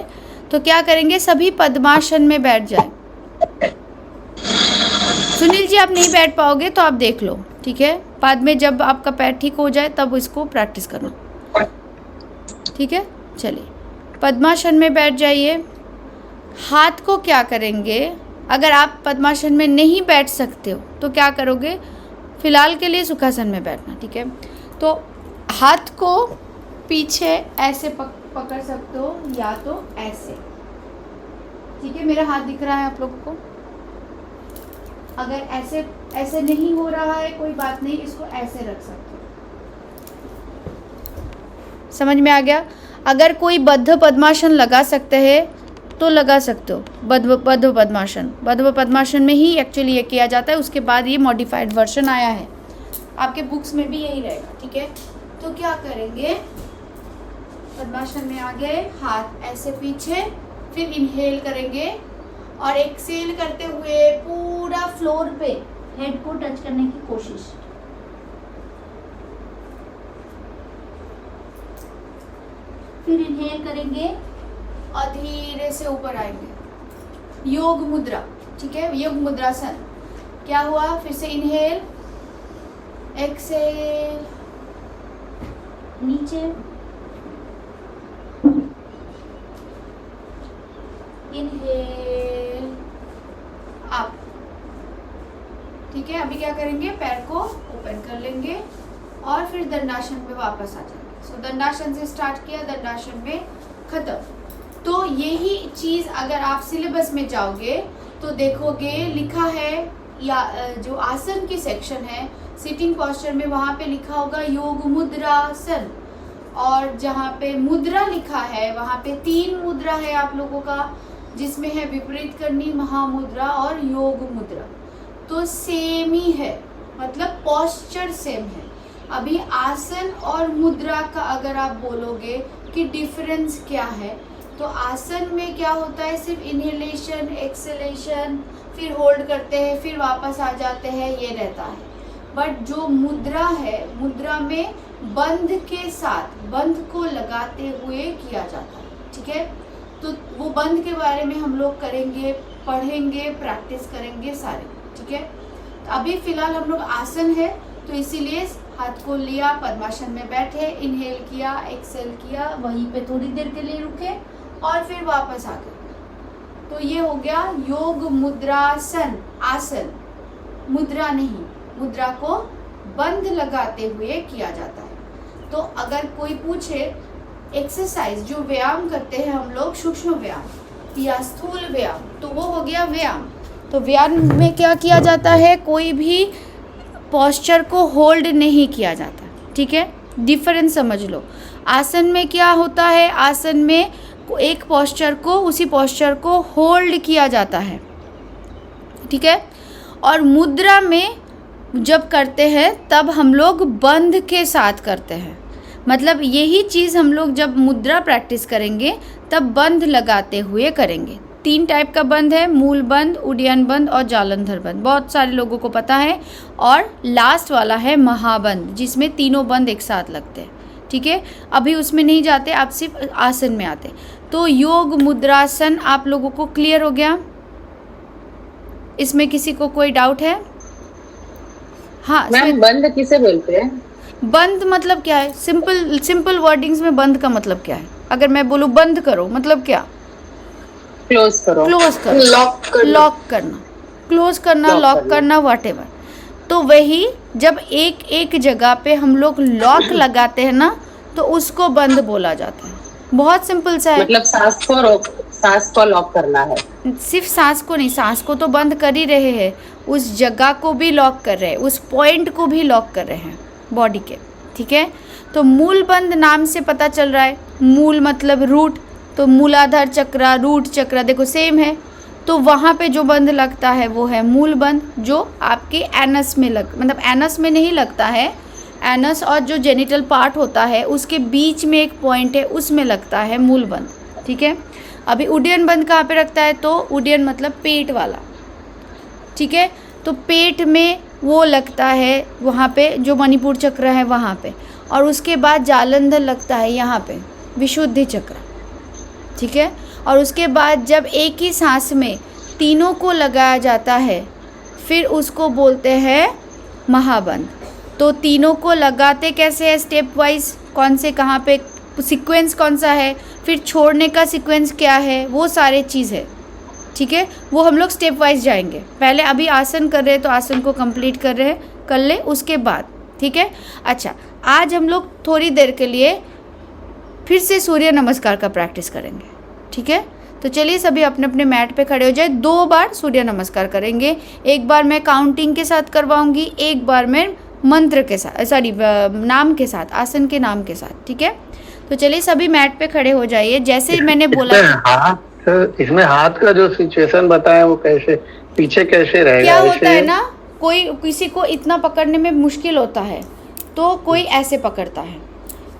तो क्या करेंगे, सभी पद्मासन में बैठ जाए। सुनील जी आप नहीं बैठ पाओगे तो आप देख लो, ठीक है, बाद में जब आपका पैर ठीक हो जाए तब इसको प्रैक्टिस करो, ठीक है। चलिए पद्मासन में बैठ जाइए। हाथ को क्या करेंगे, अगर आप पद्मासन में नहीं बैठ सकते हो तो क्या करोगे, फिलहाल के लिए सुखासन में बैठना, ठीक है। तो हाथ को पीछे ऐसे पकड़ सकते हो या तो ऐसे, ठीक है। मेरा हाथ दिख रहा है आप लोगों को, अगर ऐसे ऐसे नहीं हो रहा है कोई बात नहीं, इसको ऐसे रख सकते हो। समझ में आ गया। अगर कोई बद्ध पद्मासन लगा सकते हैं तो लगा सकते हो, बद्ध पद्मासन। बद्ध पद्मासन में ही एक्चुअली ये किया जाता है, उसके बाद ये मॉडिफाइड वर्जन आया है, आपके बुक्स में भी यही रहेगा, ठीक है। तो क्या करेंगे, पद्मासन में आ गए, हाथ ऐसे पीछे, फिर इनहेल करेंगे और एक्सेल करते हुए पूरा फ्लोर पे हेड को टच करने की कोशिश। फिर इनहेल करेंगे और धीरे से ऊपर आएंगे, योग मुद्रा, ठीक है, योग मुद्रासन। क्या हुआ, फिर से इनहेल, एक्सेल, नीचे, इनहेल, अप, ठीक है। अभी क्या करेंगे, पैर को ओपन कर लेंगे और फिर दंडासन पे वापस आ जाएंगे। सो दंडासन से स्टार्ट किया, दंडासन में खत्म। तो यही चीज़ अगर आप सिलेबस में जाओगे तो देखोगे लिखा है, या जो आसन की सेक्शन है सिटिंग पोस्चर में, वहाँ पे लिखा होगा योग मुद्रासन, और जहाँ पे मुद्रा लिखा है वहाँ पे 3 मुद्रा है आप लोगों का, जिसमें है विपरीत करनी, महामुद्रा और योग मुद्रा। तो सेम ही है, मतलब पोस्चर सेम है। अभी आसन और मुद्रा का अगर आप बोलोगे कि डिफरेंस क्या है, तो आसन में क्या होता है, सिर्फ इनहेलेशन, एक्सलेशन, फिर होल्ड करते हैं, फिर वापस आ जाते हैं, ये रहता है। बट जो मुद्रा है, मुद्रा में बंध के साथ, बंध को लगाते हुए किया जाता है, ठीक है। तो वो बंध के बारे में हम लोग करेंगे, पढ़ेंगे, प्रैक्टिस करेंगे सारे, ठीक है। तो अभी फिलहाल हम लोग आसन है, तो इसीलिए हाथ को लिया, पद्मासन में बैठे, इनहेल किया, एक्सेल किया, वहीं पे थोड़ी देर के लिए रुके और फिर वापस आ गए। तो ये हो गया योग मुद्रासन, आसन, मुद्रा नहीं, मुद्रा को बंद लगाते हुए किया जाता है। तो अगर कोई पूछे एक्सरसाइज जो व्यायाम करते हैं हम लोग, सूक्ष्म व्यायाम या स्थूल व्यायाम, तो वो हो गया व्यायाम। तो व्यायाम में क्या किया जाता है, कोई भी पोस्चर को होल्ड नहीं किया जाता, ठीक है, डिफरेंस समझ लो। आसन में क्या होता है, आसन में एक पोस्चर को, उसी पोस्चर को होल्ड किया जाता है, ठीक है। और मुद्रा में जब करते हैं तब हम लोग बंध के साथ करते हैं, मतलब यही चीज़ हम लोग जब मुद्रा प्रैक्टिस करेंगे तब बंध लगाते हुए करेंगे। 3 टाइप का बंध है, मूल बंध, उड्डयन बंध और जालंधर बंध, बहुत सारे लोगों को पता है। और लास्ट वाला है महाबंध, जिसमें तीनों बंध एक साथ लगते हैं, ठीक है। अभी उसमें नहीं जाते, आप सिर्फ आसन में आते। तो योग मुद्रासन आप लोगों को क्लियर हो गया? इसमें किसी को कोई डाउट है? हाँ मैम, बंद किसे बोलते हैं? बंद मतलब क्या है? सिंपल वर्डिंग्स में बंद का मतलब क्या है? अगर मैं बोलूँ बंद करो, मतलब क्या? क्लोज करो, क्लोज करो, लॉक करना, क्लोज करना, लॉक करना, व्हाटएवर। तो वही जब एक एक जगह पे हम लोग लॉक लगाते हैं ना, तो उसको बंद बोला जाता है। बहुत सिंपल सा है, मतलब सांस को लॉक करना है। सिर्फ सांस को नहीं, सांस को तो बंद कर ही रहे हैं, उस जगह को भी लॉक कर रहे हैं, उस पॉइंट को भी लॉक कर रहे हैं बॉडी के, ठीक है। तो मूल बंध नाम से पता चल रहा है, मूल मतलब रूट, तो मूलाधार चक्र, रूट चक्र देखो सेम है। तो वहाँ पे जो बंध लगता है वो है मूल बंध, जो आपके एनस में मतलब एनस में नहीं लगता है, एनस और जो जेनिटल पार्ट होता है उसके बीच में एक पॉइंट है, उसमें लगता है मूल बंध, ठीक है। अभी उड्डयन बंध कहाँ पे रखता है, तो उड्डयन मतलब पेट वाला, ठीक है। तो पेट में वो लगता है वहाँ पे जो मणिपुर चक्र है वहाँ पे, और उसके बाद जालंधर लगता है यहाँ पे, विशुद्धि चक्र, ठीक है। और उसके बाद जब एक ही सांस में तीनों को लगाया जाता है फिर उसको बोलते हैं महाबंध। तो तीनों को लगाते कैसे है, स्टेप वाइज, कौन से कहाँ पे, सीक्वेंस कौन सा है, फिर छोड़ने का सीक्वेंस क्या है, वो सारे चीज़ है, ठीक है। वो हम लोग स्टेप वाइज जाएंगे। पहले अभी आसन कर रहे हैं तो आसन को कंप्लीट कर ले उसके बाद, ठीक है। अच्छा, आज हम लोग थोड़ी देर के लिए फिर से सूर्य नमस्कार का प्रैक्टिस करेंगे, ठीक है। तो चलिए सभी अपने अपने मैट पे खड़े हो जाए। 2 बार सूर्य नमस्कार करेंगे, एक बार मैं काउंटिंग के साथ करवाऊंगी, एक बार मैं मंत्र के साथ, सॉरी नाम के साथ, आसन के नाम के साथ, ठीक है। तो चलिए सभी मैट पे खड़े हो जाइए, जैसे मैंने बोला। इसमें हाथ का जो सिचुएशन बताया वो कैसे, पीछे कैसे रहेगा? क्या होता है ना, कोई किसी को इतना पकड़ने में मुश्किल होता है तो कोई ऐसे पकड़ता है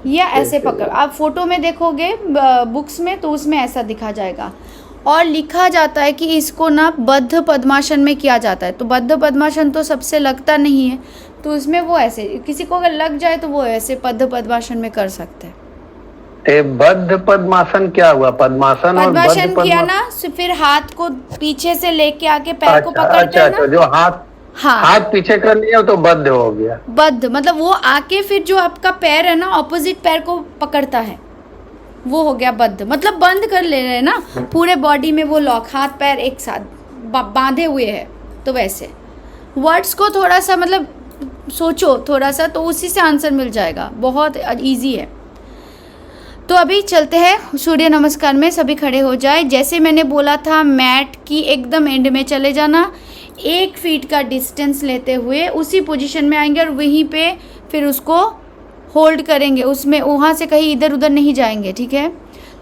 या ऐसे पकड़, आप फोटो में देखोगे बुक्स में तो उसमें ऐसा दिखा जाएगा। और लिखा जाता है कि इसको ना बद्ध पद्मासन में किया जाता है। तो बद्ध पद्मासन तो सबसे लगता नहीं है, तो उसमें वो ऐसे, किसी को अगर लग जाए तो वो ऐसे बद्ध पद्मासन में कर सकते हैं। बद्ध पद्मासन क्या हुआ? पद्मासन किया ना, फिर हाथ को पीछे से लेके आके पैर को पकड़ते हैं ना, जो हाथ, हाँ, हाथ पीछे कर लिया तो बद्ध हो गया। बद्ध मतलब वो आके फिर जो आपका पैर है ना, ऑपोजिट पैर को पकड़ता है, वो हो गया बद्ध, मतलब बंद कर ले रहे हैं ना पूरे बॉडी में, वो लॉक, हाथ पैर एक साथ बांधे हुए हैं। तो वैसे वर्ड्स को थोड़ा सा मतलब सोचो थोड़ा सा, तो उसी से आंसर मिल जाएगा, बहुत इजी है। तो अभी चलते हैं सूर्य नमस्कार में, सभी खड़े हो जाए। जैसे मैंने बोला था, मैट की एकदम एंड में चले जाना, 1 फीट का डिस्टेंस लेते हुए उसी पोजीशन में आएंगे और वहीं पे फिर उसको होल्ड करेंगे, उसमें वहाँ से कहीं इधर उधर नहीं जाएंगे, ठीक है।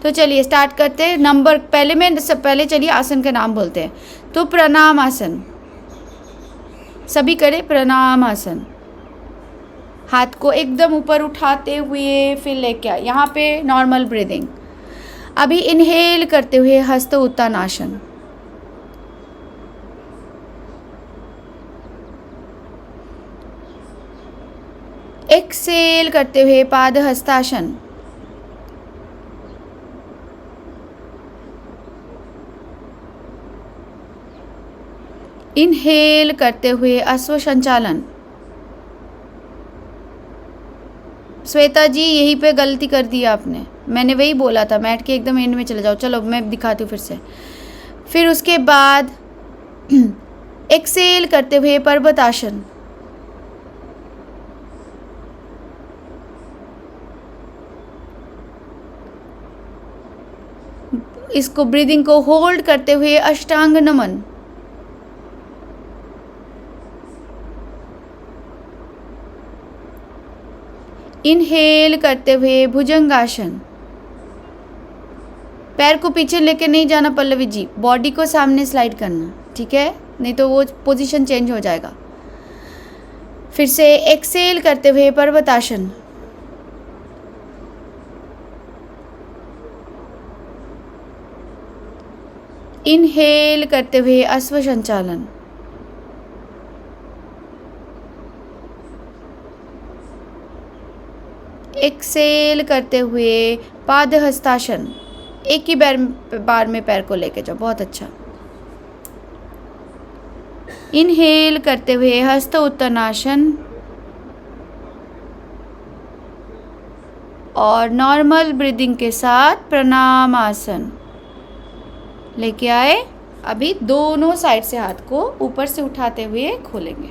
तो चलिए स्टार्ट करते हैं। नंबर पहले चलिए आसन का नाम बोलते हैं। तो प्रणाम आसन, सभी करें प्रणाम आसन। हाथ को एकदम ऊपर उठाते हुए फिर लेके आए, यहाँ पे नॉर्मल ब्रीदिंग। अभी इनहेल करते हुए हस्त उत्तानासन, एक्सेल करते हुए पाद हस्तासन, इनहेल करते हुए अश्व संचालन, श्वेता जी यहीं पे गलती कर दी आपने, मैंने वही बोला था, मैट के एकदम एंड में चले जाओ। चलो मैं दिखाती हूँ फिर से। फिर उसके बाद एक्सेल करते हुए पर्वत आसन। इसको ब्रीदिंग को होल्ड करते हुए अष्टांग नमन। इनहेल करते हुए भुजंगासन। पैर को पीछे लेके नहीं जाना पल्लवी जी, बॉडी को सामने स्लाइड करना, ठीक है, नहीं तो वो पोजीशन चेंज हो जाएगा। फिर से एक्सेल करते हुए पर्वतासन। इनहेल करते हुए अश्व संचालन। एक्सेल करते हुए पाद हस्तासन। एक ही बार में पैर को लेके जाओ, बहुत अच्छा। इनहेल करते हुए हस्त उत्तनासन और नॉर्मल ब्रीदिंग के साथ प्रणाम आसन लेके आए। अभी दोनों साइड से हाथ को ऊपर से उठाते हुए खोलेंगे,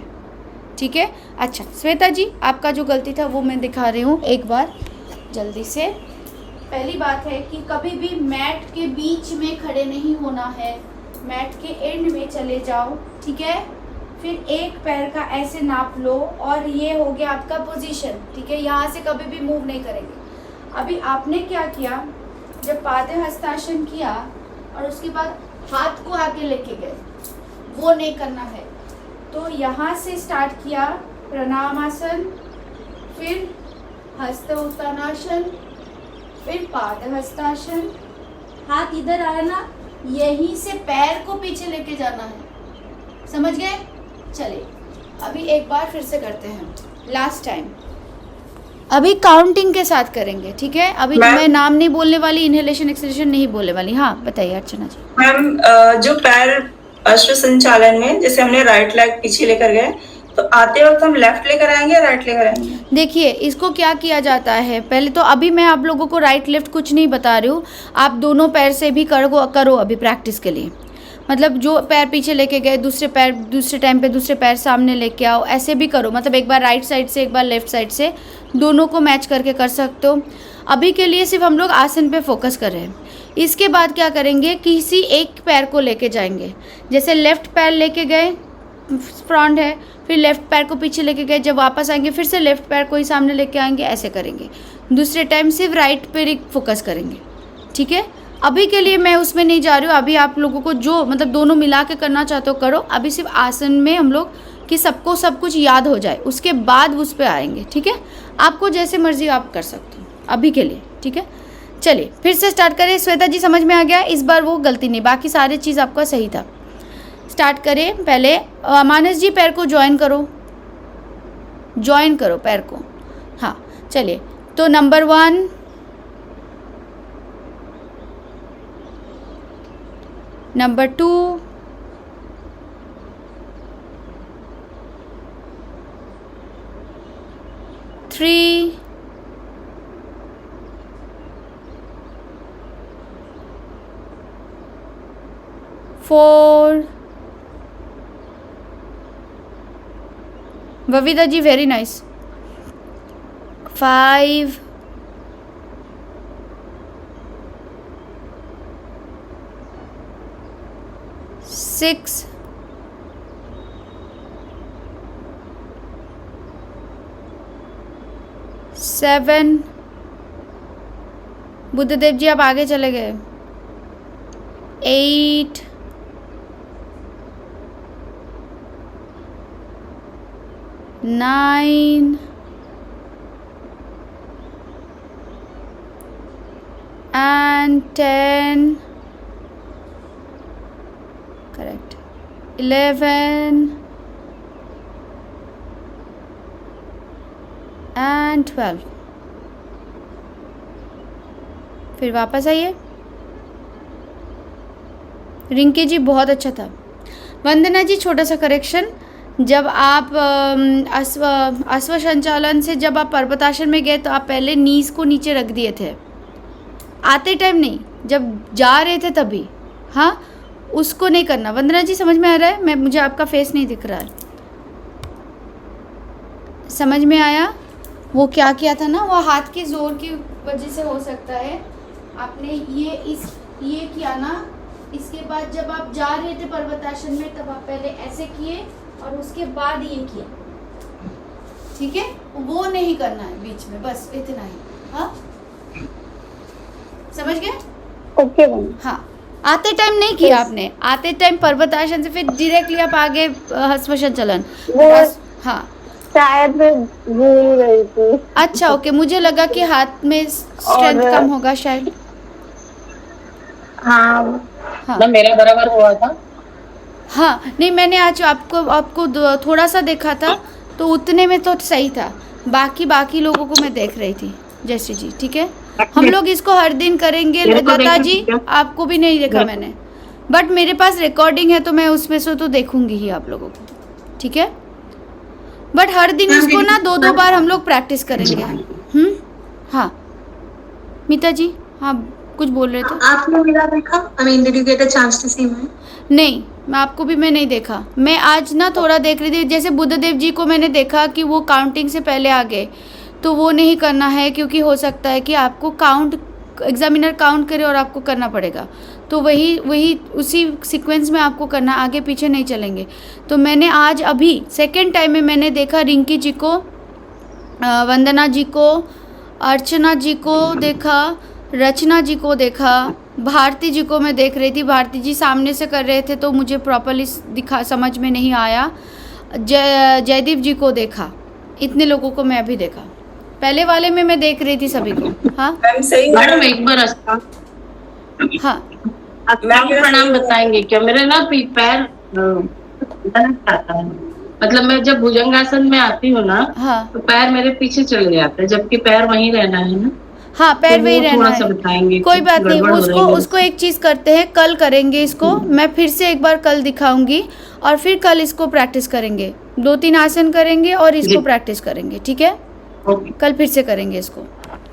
ठीक है। अच्छा श्वेता जी, आपका जो गलती था वो मैं दिखा रही हूँ एक बार जल्दी से। पहली बात है कि कभी भी मैट के बीच में खड़े नहीं होना है, मैट के एंड में चले जाओ, ठीक है। फिर एक पैर का ऐसे नाप लो और ये हो गया आपका पोजीशन, ठीक है। यहाँ से कभी भी मूव नहीं करेंगे। अभी आपने क्या किया, जब पाद हस्तासन किया और उसके बाद हाथ को आगे लेके गए, वो नहीं करना है। तो यहाँ से स्टार्ट किया प्रणामासन, फिर हस्त उत्तानासन, फिर पाद हस्तासन। हाथ इधर आया ना, यहीं से पैर को पीछे लेके जाना है, समझ गए। चलिए अभी एक बार फिर से करते हैं, लास्ट टाइम। अभी काउंटिंग के साथ करेंगे, ठीक है। अभी मैं नाम नहीं बोलने वाली, इनहेलेशन एक्सहेलेशन नहीं बोलने वाली। हाँ बताइए अर्चना जी। मैम जो पैर अश्व संचालन में जैसे हमने राइट लेग पीछे लेकर गए, तो आते वक्त हम लेफ्ट लेकर आएंगे या राइट लेकर आएंगे? देखिए इसको क्या किया जाता है, पहले तो अभी मैं आप लोगों को राइट लेफ्ट कुछ नहीं बता रही हूँ, आप दोनों पैर से भी करो अभी प्रैक्टिस के लिए। मतलब जो पैर पीछे लेके गए, दूसरे पैर दूसरे टाइम पे दूसरे पैर सामने लेके आओ, ऐसे भी करो। मतलब एक बार राइट साइड से एक बार लेफ्ट साइड से, दोनों को मैच करके कर सकते हो। अभी के लिए सिर्फ हम लोग आसन पे फोकस कर रहे हैं। इसके बाद क्या करेंगे, किसी एक पैर को लेके जाएंगे। जैसे लेफ्ट पैर लेके गए, फ्रंट है, फिर लेफ्ट पैर को पीछे लेके गए, जब वापस आएंगे फिर से लेफ्ट पैर को ही सामने लेके आएंगे, ऐसे करेंगे। दूसरे टाइम सिर्फ राइट पे ही फोकस करेंगे, ठीक है। अभी के लिए मैं उसमें नहीं जा रही हूँ। अभी आप लोगों को जो मतलब दोनों मिला के करना चाहते हो करो। अभी सिर्फ आसन में हम लोग कि सबको सब कुछ याद हो जाए, उसके बाद उस पर आएंगे, ठीक है। आपको जैसे मर्जी आप कर सकते हो अभी के लिए, ठीक है। चलिए फिर से स्टार्ट करें। श्वेता जी समझ में आ गया, इस बार वो गलती नहीं, बाकी सारी चीज़ आपका सही था। स्टार्ट करें। पहले मानस जी पैर को ज्वाइन करो पैर को। हाँ चलिए, तो number 1, number 2, three, 4, Vavida ji very nice, 5, 6, 7, Buddhadev ji आप आगे चले गए, 8, 9 and 10, correct, 11 and 12। फिर वापस आइए। रिंकी जी बहुत अच्छा था। वंदना जी छोटा सा करेक्शन, जब आप अश्व संचालन से जब आप पर्वतासन में गए तो आप पहले नीज को नीचे रख दिए थे, आते टाइम नहीं, जब जा रहे थे तभी। हाँ, उसको नहीं करना। वंदना जी समझ में आ रहा है? मुझे आपका फेस नहीं दिख रहा है। समझ में आया? वो क्या किया था ना, वो हाथ के जोर की वजह से हो सकता है। आपने ये किया ना, इसके बाद जब आप जा रहे थे पर्वतासन में तब आप पहले ऐसे किए और उसके बाद ये किया, ठीक है? वो नहीं करना है बीच में, बस इतना ही। हाँ, समझ गए? ओके। हाँ, आते टाइम नहीं किया आपने, आते टाइम पर्वतासन से फिर डायरेक्टली आप आगे हस्त संचलन। हाँ, शायद मैं भूल गई थी। अच्छा, ओके, मुझे लगा कि हाथ में स्ट्रेंथ कम होगा शायद। हाँ हाँ, मेरा बराबर हुआ था। हाँ, नहीं, मैंने आज आपको थोड़ा सा देखा था तो उतने में तो सही था। बाकी लोगों को मैं देख रही थी। जयश्री जी, ठीक है, हम लोग इसको हर दिन करेंगे। लता जी, आपको भी नहीं देखा मैंने, बट मेरे पास रिकॉर्डिंग है तो मैं उसमें से तो देखूंगी ही आप लोगों को, ठीक है? बट हर दिन इसको ना 2-2 बार हम लोग प्रैक्टिस करेंगे। हाँ, मीता जी, हाँ, कुछ बोल रहे थे? आपने मेरा देखा? I mean, did you get a chance to see me? नहीं, मैं नहीं देखा। मैं आज ना थोड़ा देख रही थी, जैसे बुद्धदेव जी को मैंने देखा कि वो काउंटिंग से पहले आ गए, तो वो नहीं करना है क्योंकि हो सकता है कि आपको एग्जामिनर काउंट करे और आपको करना पड़ेगा। तो वही उसी सीक्वेंस में आपको करना, आगे पीछे नहीं चलेंगे। तो मैंने आज अभी सेकेंड टाइम में मैंने देखा रिंकी जी को, वंदना जी को, अर्चना जी को देखा, रचना जी को देखा, भारती जी को मैं देख रही थी। भारती जी सामने से कर रहे थे तो मुझे प्रॉपर्ली समझ में नहीं आया। जयदीप जी को देखा। इतने लोगों को मैं अभी देखा। पहले वाले में मैं देख रही थी सभी को। हाँ मैडम, एक बार हाँ, प्रणाम बताएंगे क्या? मेरे ना पैर आता है, मतलब मैं जब भुजंगासन में आती हूँ ना, हाँ, तो पैर मेरे पीछे चले जाते हैं, जबकि पैर वहीं रहना है ना। हाँ, पैर तो वही रहना थोड़ा सा है। बताएंगे, कोई बात नहीं, गड़बड़ हो रही है। उसको एक चीज़ करते हैं, कल करेंगे इसको। मैं फिर से एक बार कल दिखाऊंगी और फिर कल इसको प्रैक्टिस करेंगे। 2-3 आसन करेंगे और इसको प्रैक्टिस करेंगे, ठीक है? कल फिर से करेंगे इसको,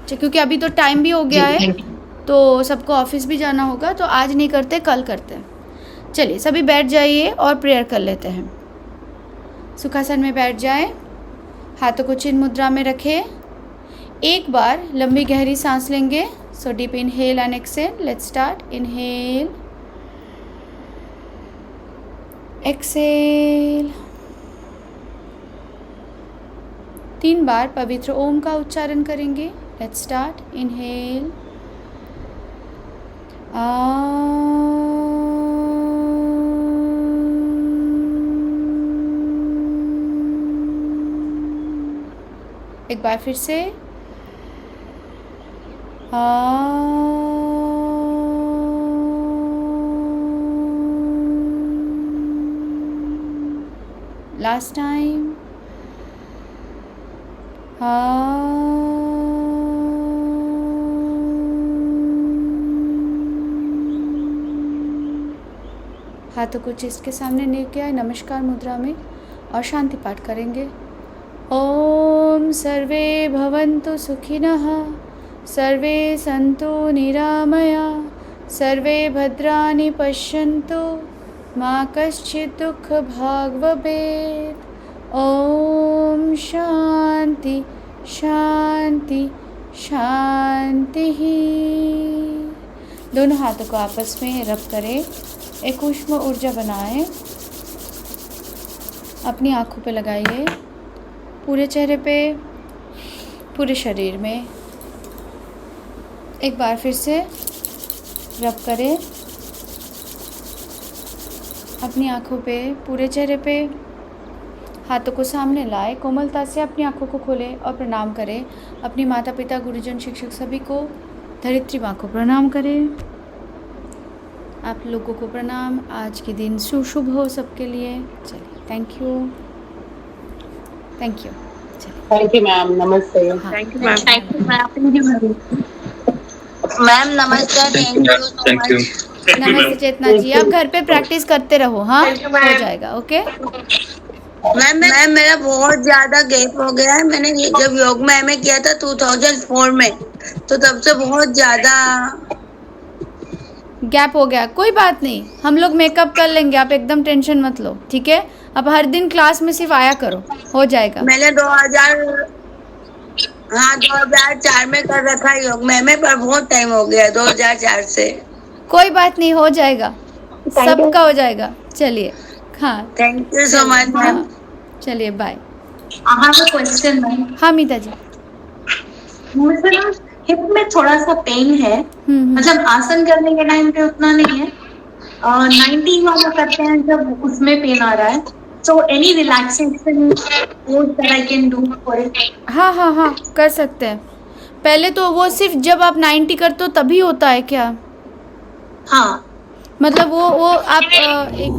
क्योंकि अभी तो टाइम भी हो गया है, तो सबको ऑफिस भी जाना होगा, तो आज नहीं करते, कल करते हैं। चलिए, सभी बैठ जाइए और प्रेयर कर लेते हैं। सुखासन में बैठ जाएं, हाथों को चिन्ह मुद्रा में रखें। एक बार लंबी गहरी सांस लेंगे। So deep inhale and exhale. Let's start. Inhale, exhale. 3 बार पवित्र ओम का उच्चारण करेंगे। Let's start. इनहेल, एक बार फिर से लास्ट टाइम हाथों को चेस्ट के सामने लेके आए नमस्कार मुद्रा में और शांति पाठ करेंगे। ओम सर्वे भवन्तु सुखिनः, सर्वे सन्तु निरामया, सर्वे भद्राणि पश्यन्तु, मा कश्चित् दुःखभाग् भवेत्। ओम शांति शांति शांति। दोनों हाथों को आपस में रब करें, एक ऊष्म ऊर्जा बनाएं, अपनी आँखों पे लगाइए, पूरे चेहरे पे, पूरे शरीर में। एक बार फिर से रब करें, अपनी आँखों पे, पूरे चेहरे पे, हाथों को सामने लाए, कोमलता से अपनी आँखों को खोलें और प्रणाम करें। अपनी माता पिता, गुरुजन, शिक्षक सभी को, धरित्री माँ को प्रणाम करें। आप लोगों को प्रणाम। आज के दिन शुभ हो सबके लिए। चलिए, thank you, thank you. Thank you ma'am, नमस्ते। Thank you, ma'am. Thank you, ma'am. Ma'am नमस्ते, थैंक यू। नमस्ते चेतना जी, आप घर पे प्रैक्टिस करते रहो। हाँ, हो जाएगा। ओके। मैम मेरा बहुत ज्यादा गैप हो गया है। मैंने जब योग में एमए किया था 2004 में, तो तब से बहुत ज्यादा गैप हो गया। कोई बात नहीं, हम लोग मेकअप कर लेंगे, आप एकदम टेंशन मत लो, ठीक है। अब हर दिन क्लास में सिर्फ आया करो, हो जाएगा। मैंने 2004 में कर रखा है योग में, पर बहुत टाइम हो गया 2004 से। कोई बात नहीं, हो जाएगा, सबका हो जाएगा। चलिए, हाँ, thank you so much ma'am. हाँ, चलिए, bye. I have a question, ma'am. हाँ मीता जी। मुझे ना हिप में थोड़ा सा पेन है, मतलब आसन करने के टाइम पे उतना नहीं है। 90 वाला करते हैं जब उसमें पेन आ रहा है, so any relaxation pose that I can do for it? हाँ हाँ हाँ, कर सकते हैं। पहले तो वो सिर्फ जब आप 90 करते हो तभी होता है क्या? हाँ, मतलब वो आप एक